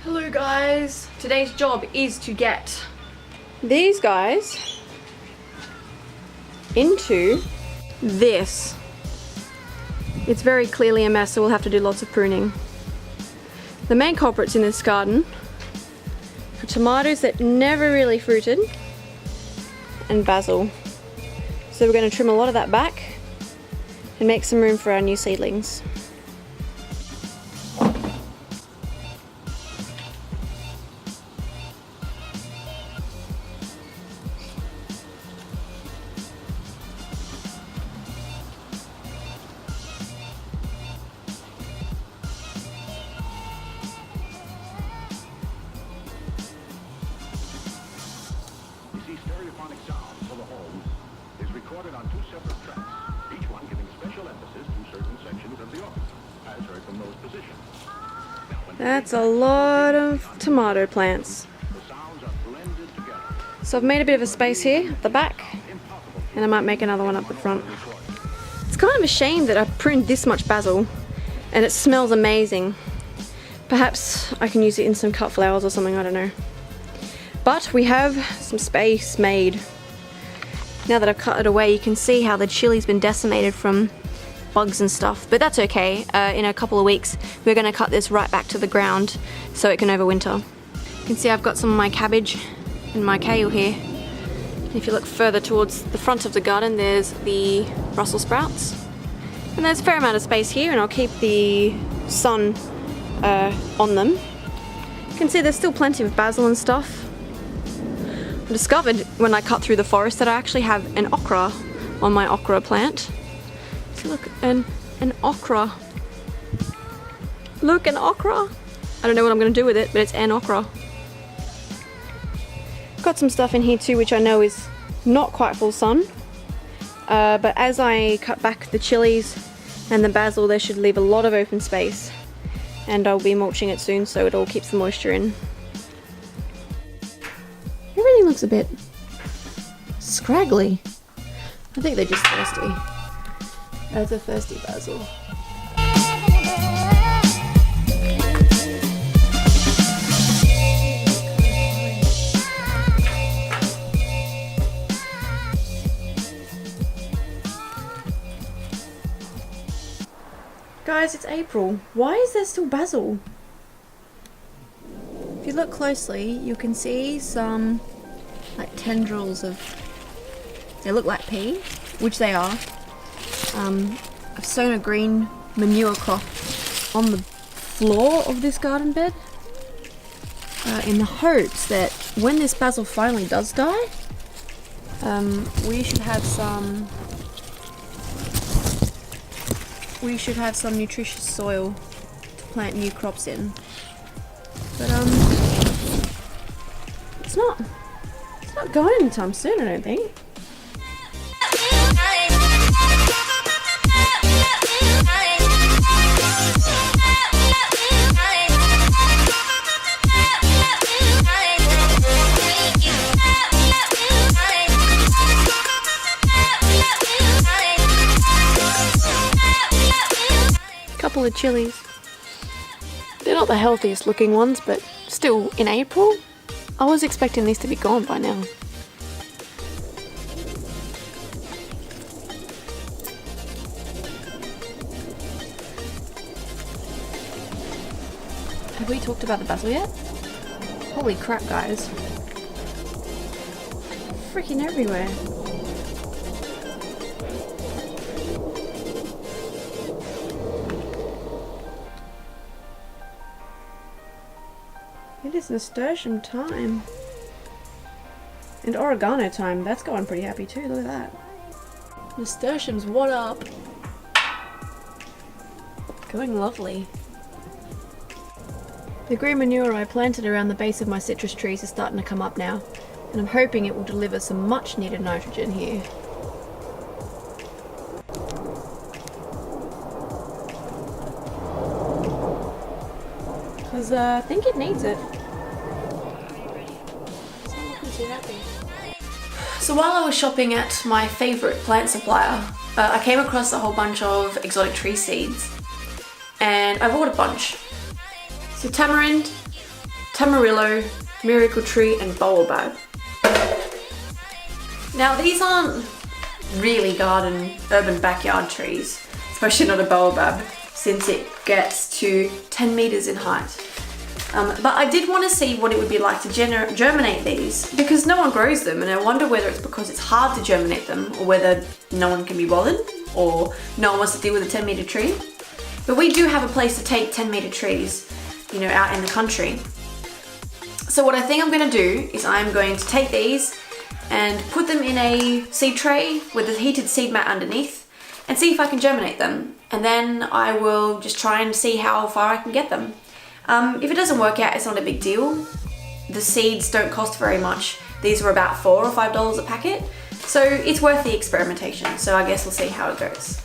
Hello guys, today's job is to get these guys into this. It's very clearly a mess, so we'll have to do lots of pruning. The main culprits in this garden are tomatoes that never really fruited and basil. So we're going to trim a lot of that back and make some room for our new seedlings. Stereophonic sound for the home is recorded on two separate tracks, each one giving special emphasis to certain sections of the audio, as heard from those positions. That's a lot of tomato plants. The sounds are blended together. So I've made a bit of a space here at the back, and I might make another one up the front. It's kind of a shame that I pruned this much basil, and it smells amazing. Perhaps I can use it in some cut flowers or something, I don't know. But we have some space made. Now that I've cut it away, you can see how the chili's been decimated from bugs and stuff, but that's okay. In a couple of weeks, we're gonna cut this right back to the ground so it can overwinter. You can see I've got some of my cabbage and my kale here. If you look further towards the front of the garden, there's the Brussels sprouts. And there's a fair amount of space here, and I'll keep the sun on them. You can see there's still plenty of basil and stuff. I discovered when I cut through the forest that I actually have an okra on my okra plant. So look, an okra. Look, an okra. I don't know what I'm going to do with it, but it's an okra. Got some stuff in here too, which I know is not quite full sun. But as I cut back the chilies and the basil, they should leave a lot of open space. And I'll be mulching it soon, so it all keeps the moisture in. Everything looks a bit scraggly. I think they're just thirsty. That's a thirsty basil. Guys, it's April. Why is there still basil? If you look closely, you can see some like tendrils of, they look like pea, which they are. I've sown a green manure crop on the floor of this garden bed in the hopes that when this basil finally does die, we should have some nutritious soil to plant new crops in. But it's not going anytime soon, I don't think. Couple of chilies. They're not the healthiest looking ones, but still, in April, I was expecting these to be gone by now. Have we talked about the basil yet? Holy crap, guys. Freaking everywhere. It is nasturtium time. And oregano time. That's going pretty happy too. Look at that. Nasturtiums, what up? Going lovely. The green manure I planted around the base of my citrus trees is starting to come up now. And I'm hoping it will deliver some much needed nitrogen here. Because I think it needs it. Too happy. So while I was shopping at my favourite plant supplier, I came across a whole bunch of exotic tree seeds, and I bought a bunch. So tamarind, Tamarillo, Miracle Tree, and Baobab. Now these aren't really garden, urban backyard trees, especially not a baobab, since it gets to 10 meters in height. But I did want to see what it would be like to germinate these, because no one grows them, and I wonder whether it's because it's hard to germinate them, or whether no one can be bothered, or no one wants to deal with a 10-meter tree. But we do have a place to take 10-meter trees, you know, out in the country. So what I think I'm going to do is I'm going to take these and put them in a seed tray with a heated seed mat underneath and see if I can germinate them. And then I will just try and see how far I can get them. If it doesn't work out, it's not a big deal. The seeds don't cost very much. These are about $4 or $5 a packet. So it's worth the experimentation. So I guess we'll see how it goes.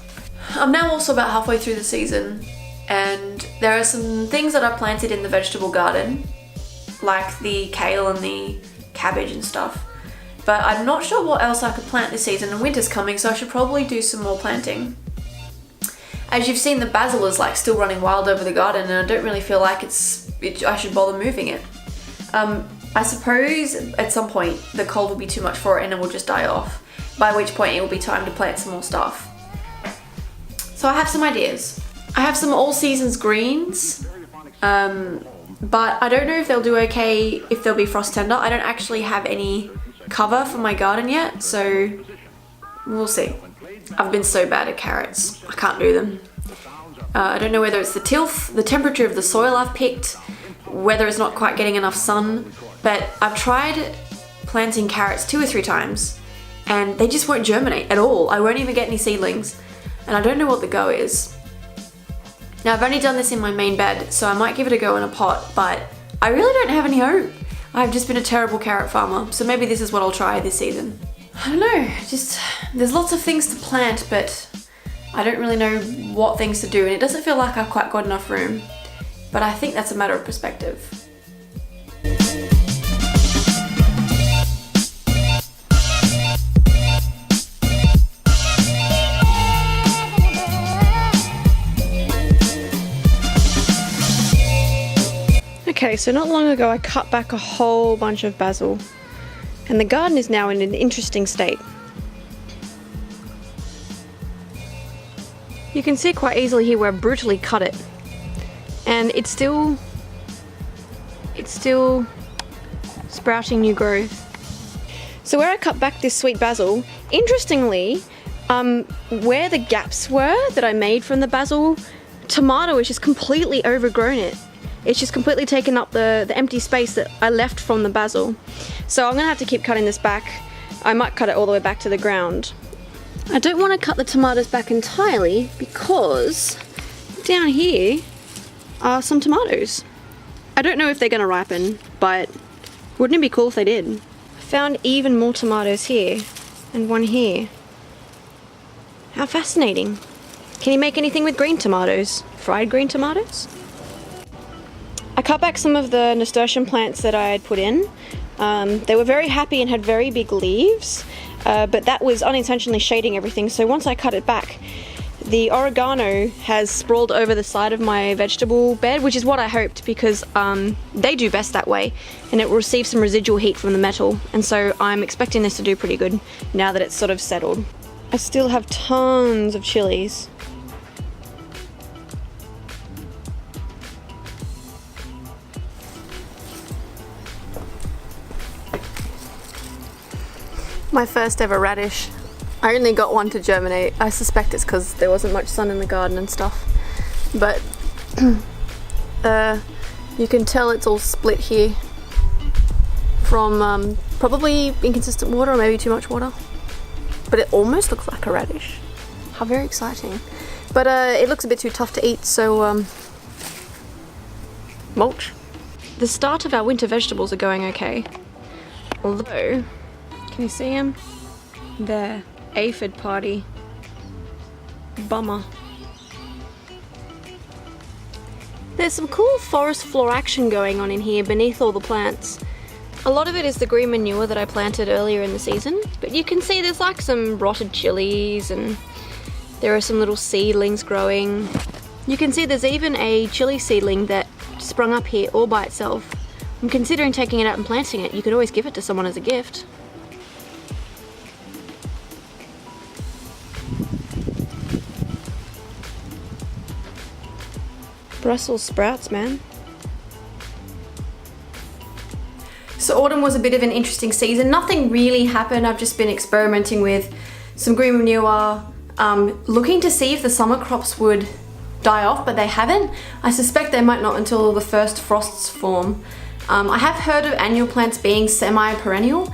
I'm now also about halfway through the season, and there are some things that I planted in the vegetable garden, like the kale and the cabbage and stuff. But I'm not sure what else I could plant this season, and winter's coming, so I should probably do some more planting. As you've seen, the basil is like still running wild over the garden, and I don't really feel like I should bother moving it. I suppose at some point the cold will be too much for it and it will just die off, by which point it will be time to plant some more stuff. So I have some ideas. I have some all seasons greens, but I don't know if they'll do okay if they'll be frost tender. I don't actually have any cover for my garden yet, so we'll see. I've been so bad at carrots, I can't do them. I don't know whether it's the tilth, the temperature of the soil I've picked, whether it's not quite getting enough sun, but I've tried planting carrots 2 or 3 times and they just won't germinate at all. I won't even get any seedlings, and I don't know what the go is. Now I've only done this in my main bed, so I might give it a go in a pot, but I really don't have any hope. I've just been a terrible carrot farmer, so maybe this is what I'll try this season. I don't know, just there's lots of things to plant, but I don't really know what things to do, and it doesn't feel like I've quite got enough room. But I think that's a matter of perspective. Okay, so not long ago I cut back a whole bunch of basil, and the garden is now in an interesting state. You can see quite easily here where I brutally cut it, and it's still sprouting new growth. So where I cut back this sweet basil, interestingly, where the gaps were that I made from the basil, tomato has just completely overgrown it. It's just completely taken up the empty space that I left from the basil. So I'm gonna have to keep cutting this back. I might cut it all the way back to the ground. I don't want to cut the tomatoes back entirely because down here are some tomatoes. I don't know if they're gonna ripen, but wouldn't it be cool if they did? I found even more tomatoes here and one here. How fascinating. Can you make anything with green tomatoes? Fried green tomatoes? I cut back some of the nasturtium plants that I had put in. They were very happy and had very big leaves, but that was unintentionally shading everything, so once I cut it back, the oregano has sprawled over the side of my vegetable bed, which is what I hoped, because they do best that way, and it will receive some residual heat from the metal, and so I'm expecting this to do pretty good now that it's sort of settled. I still have tons of chilies. My first ever radish. I only got one to germinate. I suspect it's because there wasn't much sun in the garden and stuff. But you can tell it's all split here from probably inconsistent water or maybe too much water. But it almost looks like a radish. How very exciting. But it looks a bit too tough to eat, so mulch. The start of our winter vegetables are going okay. Although, can you see him? There. Aphid party. Bummer. There's some cool forest floor action going on in here beneath all the plants. A lot of it is the green manure that I planted earlier in the season, but you can see there's like some rotted chilies and there are some little seedlings growing. You can see there's even a chili seedling that sprung up here all by itself, I'm considering taking it out and planting it. You could always give it to someone as a gift. Brussels sprouts, man. So autumn was a bit of an interesting season. Nothing really happened. I've just been experimenting with some green manure, looking to see if the summer crops would die off, but they haven't. I suspect they might not until the first frosts form. I have heard of annual plants being semi-perennial,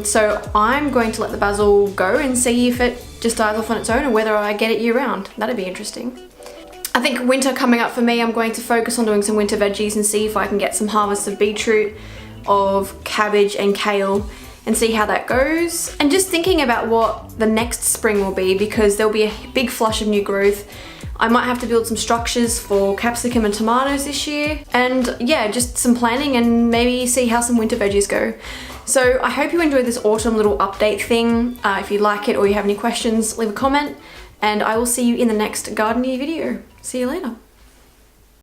so I'm going to let the basil go and see if it just dies off on its own or whether I get it year round. That'd be interesting. I think winter coming up for me, I'm going to focus on doing some winter veggies and see if I can get some harvests of beetroot, of cabbage and kale, and see how that goes. And just thinking about what the next spring will be, because there'll be a big flush of new growth. I might have to build some structures for capsicum and tomatoes this year. And yeah, just some planning and maybe see how some winter veggies go. So I hope you enjoyed this autumn little update thing. If you like it or you have any questions, leave a comment. And I will see you in the next gardening video. See you later.